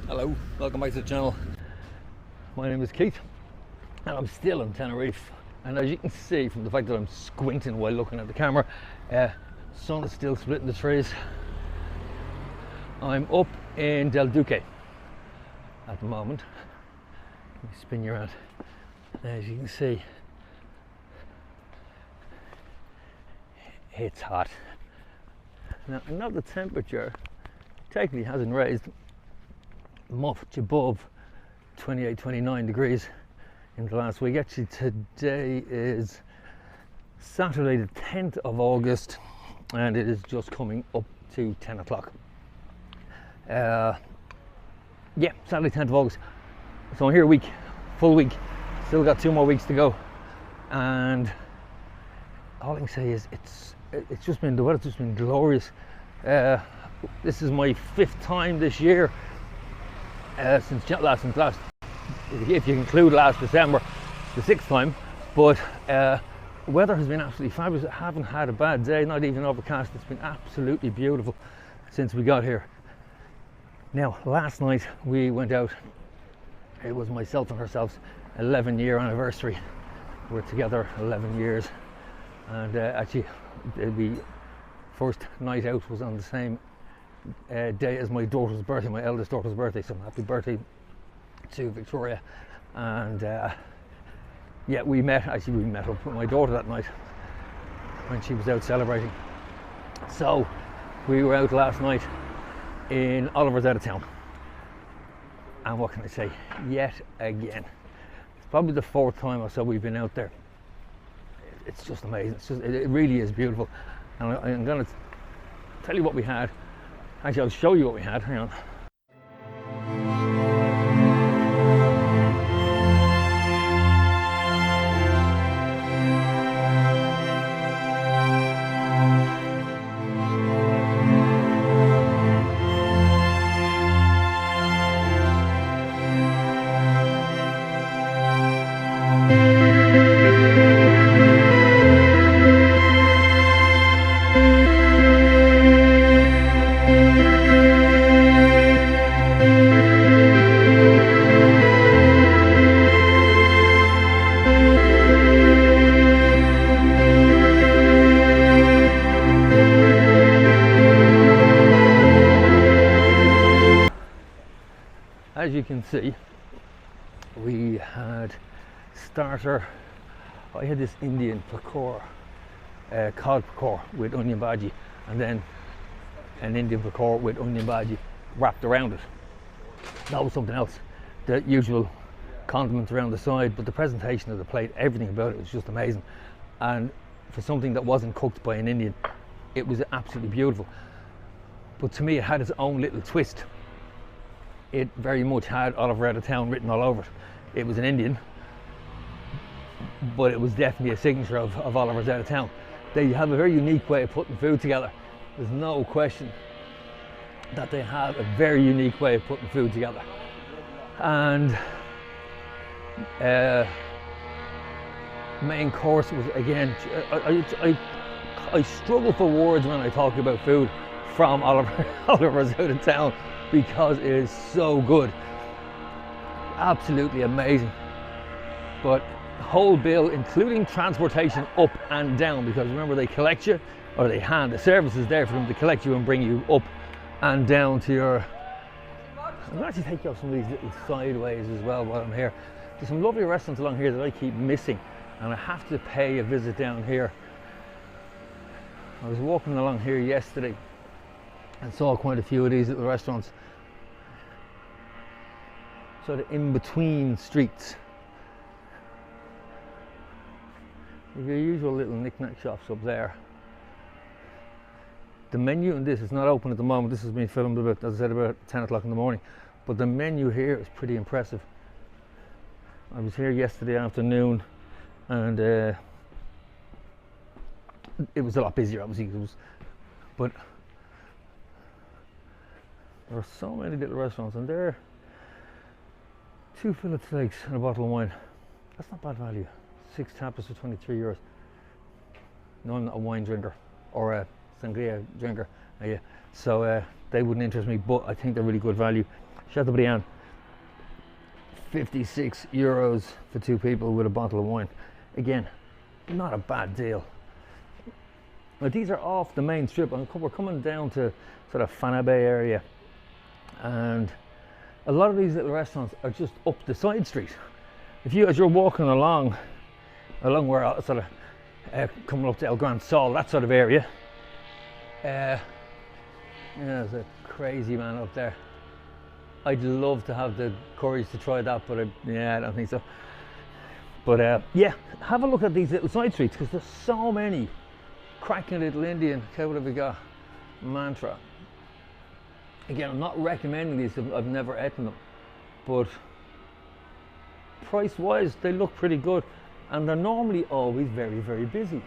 Hello, welcome back to the channel. My name is Keith and I'm still in Tenerife, and as you can see from the fact that I'm squinting while looking at the camera, sun is still splitting the trees. I'm up in Del Duque at the moment. Let me spin you around. As you can see, it's hot. Now I know the temperature technically hasn't raised much above 28-29 degrees in the last week. Actually today is Saturday the 10th of August and it is just coming up to 10 o'clock. Yeah, Saturday 10th of August. So I'm here a week, full week. Still got 2 more weeks to go, and all I can say is it's just been, the weather's just been glorious. This is my 5th time this year since last, if you include last December, the 6th time. But the weather has been absolutely fabulous. I haven't had a bad day, not even overcast. It's been absolutely beautiful since we got here. Now last night we went out. It was myself and herself's 11-year anniversary. We're together 11 years, and actually the first night out was on the same day as my daughter's birthday, my eldest daughter's birthday. So happy birthday to Victoria. And yeah, we met up with my daughter that night when she was out celebrating. So we were out last night in Oliver's out of town, and what can I say, yet again, it's probably the 4th time or so we've been out there. It's just amazing. It really is beautiful. And I'm going to tell you what we had. Actually, I'll show you what we had. Hang on. As you can see, we had starter. I had this Indian pakora, cod pakora with onion bhaji, and then an Indian pakora with onion bhaji wrapped around it. That was something else. The usual condiments around the side, but the presentation of the plate, everything about it was just amazing. And for something that wasn't cooked by an Indian, it was absolutely beautiful. But to me, it had its own little twist. It very much had Oliver out of town written all over it. It was an Indian, but it was definitely a signature of Oliver's out of town. They have a very unique way of putting food together. There's no question that they have a very unique way of putting food together. And main course was, again, I struggle for words when I talk about food from Oliver's out of town, because it is so good, absolutely amazing. But the whole bill, including transportation up and down, because remember, they collect you, or they hand the service is there for them to collect you and bring you up and down to your. I'm going to actually take you off some of these little sideways as well while I'm here. There's some lovely restaurants along here that I keep missing, and I have to pay a visit down here. I was walking along here yesterday and saw quite a few of these little restaurants, sort of in between streets. Your usual little knick-knack shops up there. The menu in this is not open at the moment. This has been filmed about, as I said, about 10 o'clock in the morning, but the menu here is pretty impressive. I was here yesterday afternoon, and it was a lot busier, obviously, but there are so many little restaurants, and there 2 fillet steaks and a bottle of wine. That's not bad value. 6 tapas for 23 euros. No, I'm not a wine drinker or a sangria drinker. Yeah. So they wouldn't interest me, but I think they're really good value. Chateaubriand, 56 euros for 2 people with a bottle of wine. Again, not a bad deal. Now these are off the main strip, and we're coming down to sort of Fana Bay area, and a lot of these little restaurants are just up the side street. If you, as you're walking along where sort of coming up to El Gran Sol, that sort of area, yeah, there's a crazy man up there. I'd love to have the courage to try that, but I don't think so. But yeah, have a look at these little side streets, because there's so many cracking little Indian. Okay, what have we got? Mantra. Again, I'm not recommending these, I've never eaten them, but price wise they look pretty good, and they're normally always very, very busy.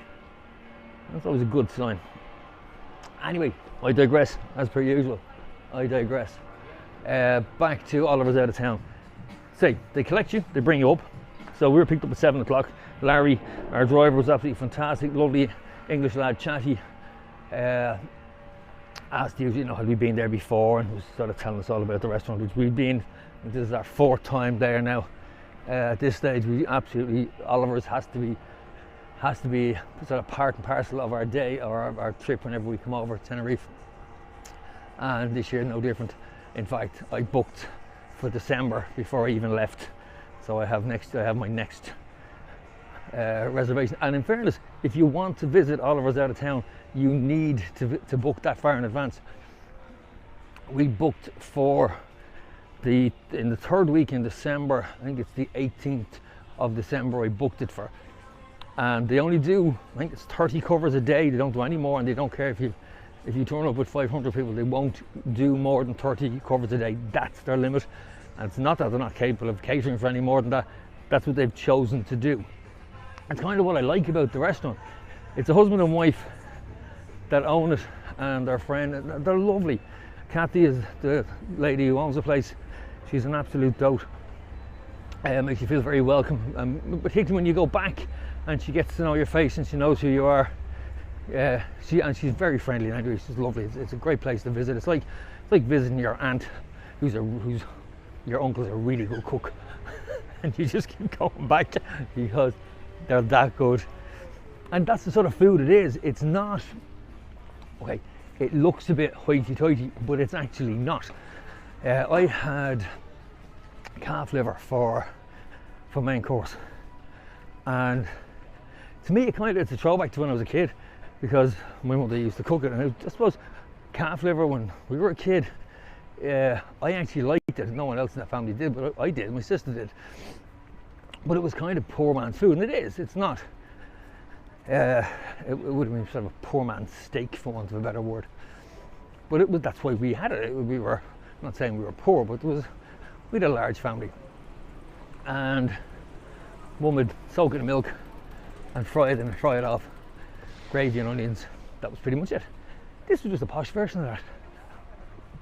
That's always a good sign. Anyway, I digress, as per usual. I digress. Back to Oliver's Out of Town. Say, they collect you, they bring you up. So we were picked up at 7 o'clock. Larry, our driver, was absolutely fantastic, lovely English lad, chatty. Asked you, had we been there before, and was sort of telling us all about the restaurant which we've been. This is our 4th time there now. At this stage, we absolutely, Oliver's has to be sort of part and parcel of our day or our trip whenever we come over to Tenerife. And this year, no different. In fact, I booked for December before I even left, so I have my next reservation. And in fairness, if you want to visit Oliver's Out of Town, you need to book that far in advance. We booked for in the 3rd week in December. I think it's the 18th of December I booked it for, and they only do, I think it's 30 covers a day. They don't do any more, and they don't care if you turn up with 500 people, they won't do more than 30 covers a day. That's their limit, and it's not that they're not capable of catering for any more than that. That's what they've chosen to do. It's kind of what I like about the restaurant. It's a husband and wife that own it, and their friend. They're lovely. Kathy is the lady who owns the place. She's an absolute dote. Makes you feel very welcome, particularly when you go back and she gets to know your face and she knows who you are. She's very friendly and angry. She's lovely. It's a great place to visit. It's like visiting your aunt, who's your uncle's a really good cook, and you just keep going back because they're that good. And that's the sort of food it is. It's not, okay, it looks a bit hoity-toity, but it's actually not. I had calf liver for main course, and to me it's a throwback to when I was a kid, because my mother used to cook it. And I suppose calf liver, when we were a kid, I actually liked it. No one else in the family did, but I did, my sister did. But it was kind of poor man's food, and it is. It's not. It would have been sort of a poor man's steak, for want of a better word. But that's why we had it. We were, I'm not saying we were poor, but we had a large family. And Mum would soak it in milk and fry it off. Gravy and onions. That was pretty much it. This was just a posh version of that.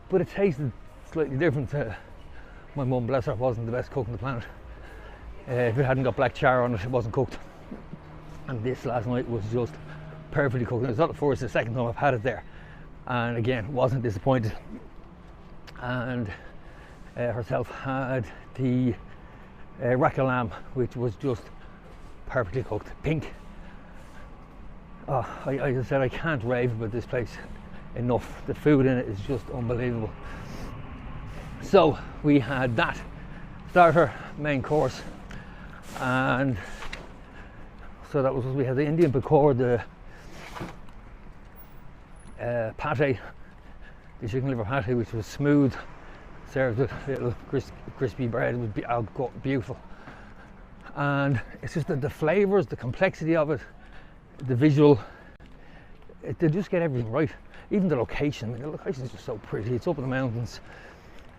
But it tasted slightly different. My mum, bless her, wasn't the best cook on the planet. If it hadn't got black char on it, it wasn't cooked. And this last night was just perfectly cooked. It's not the first, it's the second time I've had it there, and again, wasn't disappointed. And herself had the rack of lamb, which was just perfectly cooked, pink. I said I can't rave about this place enough. The food in it is just unbelievable. So we had that starter, main course, and so that was, we had the Indian pakor, the pate, the chicken liver pate, which was smooth, served with little crispy bread. It was beautiful. And it's just the flavours, the complexity of it, the visual, they just get everything right. Even the location, I mean, the location is just so pretty. It's up in the mountains,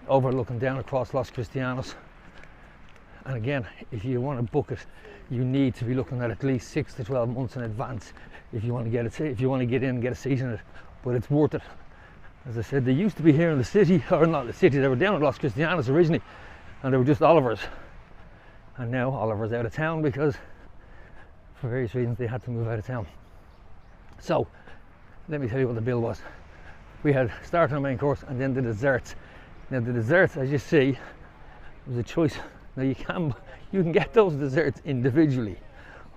overlooking down across Los Cristianos. And again, if you want to book it, you need to be looking at least 6 to 12 months in advance if you want to get it. If you want to get in and get a seat in it, but it's worth it. As I said, they used to be here in the city, or not the city. They were down at Los Cristianos originally, and they were just Oliver's. And now Oliver's out of town because, for various reasons, they had to move out of town. So, let me tell you what the bill was. we had starter and main course, and then the desserts. Now the desserts, as you see, was a choice. Now you can get those desserts individually.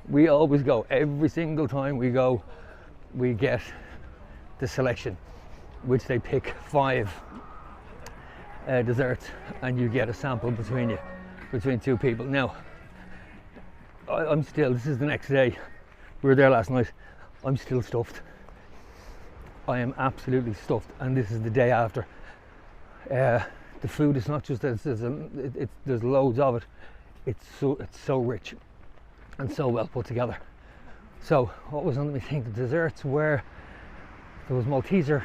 We always go, every single time we go, we get the selection, which they pick 5 desserts, and you get a sample between two people. Now I'm still, this is the next day, we were there last night, I'm still stuffed. I am absolutely stuffed, and this is the day after. The food is not just there's loads of it. It's so rich and so well put together. So what was under me thing? The desserts were, there was Malteser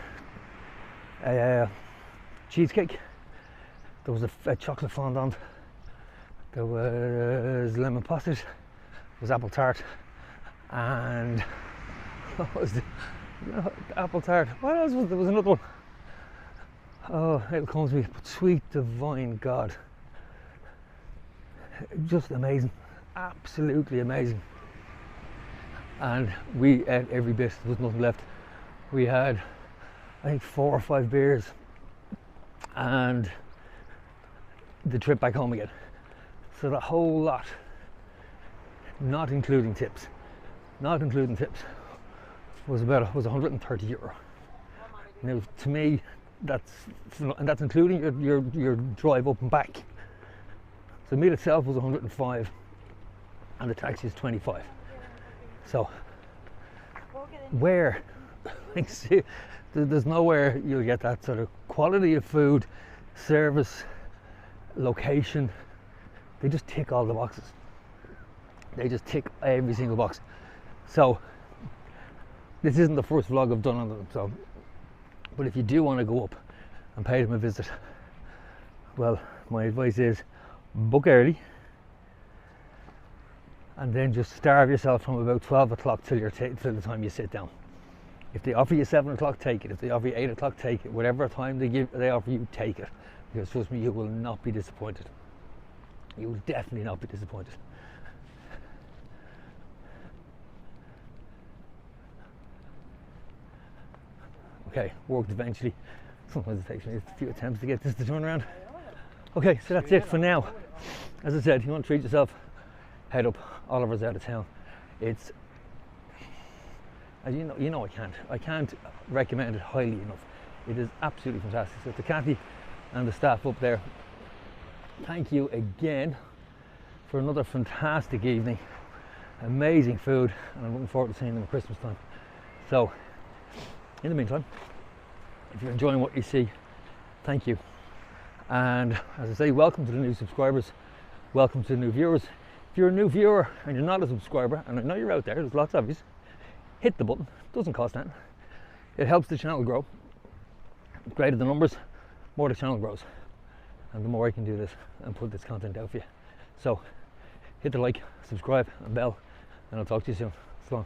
cheesecake, there was a chocolate fondant, there was lemon posset, there was apple tart, and what was the apple tart? What else was there? Was another one. Oh, it comes to me, but sweet divine God, just amazing, absolutely amazing. And we ate every bit, there was nothing left. We had, I think, 4 or 5 beers and the trip back home again. So the whole lot, not including tips, was 130 euro. Now to me, that's including your drive up and back. So the meal itself was 105 and the taxi is 25. So where, like, see, there's nowhere you'll get that sort of quality of food, service, location. They just tick all the boxes. They just tick every single box. So this isn't the first vlog I've done on them, so, but if you do want to go up and pay them a visit, well, my advice is book early, and then just starve yourself from about 12 o'clock till the time you sit down. If they offer you 7 o'clock, take it. If they offer you 8 o'clock, take it. Whatever time they offer you, take it. Because trust me, you will not be disappointed. You will definitely not be disappointed. Okay, worked eventually. Sometimes it takes me a few attempts to get this to turn around. Okay, so that's it for now. As I said, if you want to treat yourself, head up. Oliver's out of town. It's, as you know, I can't recommend it highly enough. It is absolutely fantastic. So to Kathy and the staff up there, thank you again for another fantastic evening. Amazing food, and I'm looking forward to seeing them at Christmas time. So in the meantime, if you're enjoying what you see, thank you. And as I say, welcome to the new subscribers, welcome to the new viewers. If you're a new viewer and you're not a subscriber, and I know you're out there's lots of you, hit the button. It doesn't cost anything. It helps the channel grow. The greater the numbers, more the channel grows, and the more I can do this and put this content out for you. So hit the like, subscribe and bell, and I'll talk to you soon. So long.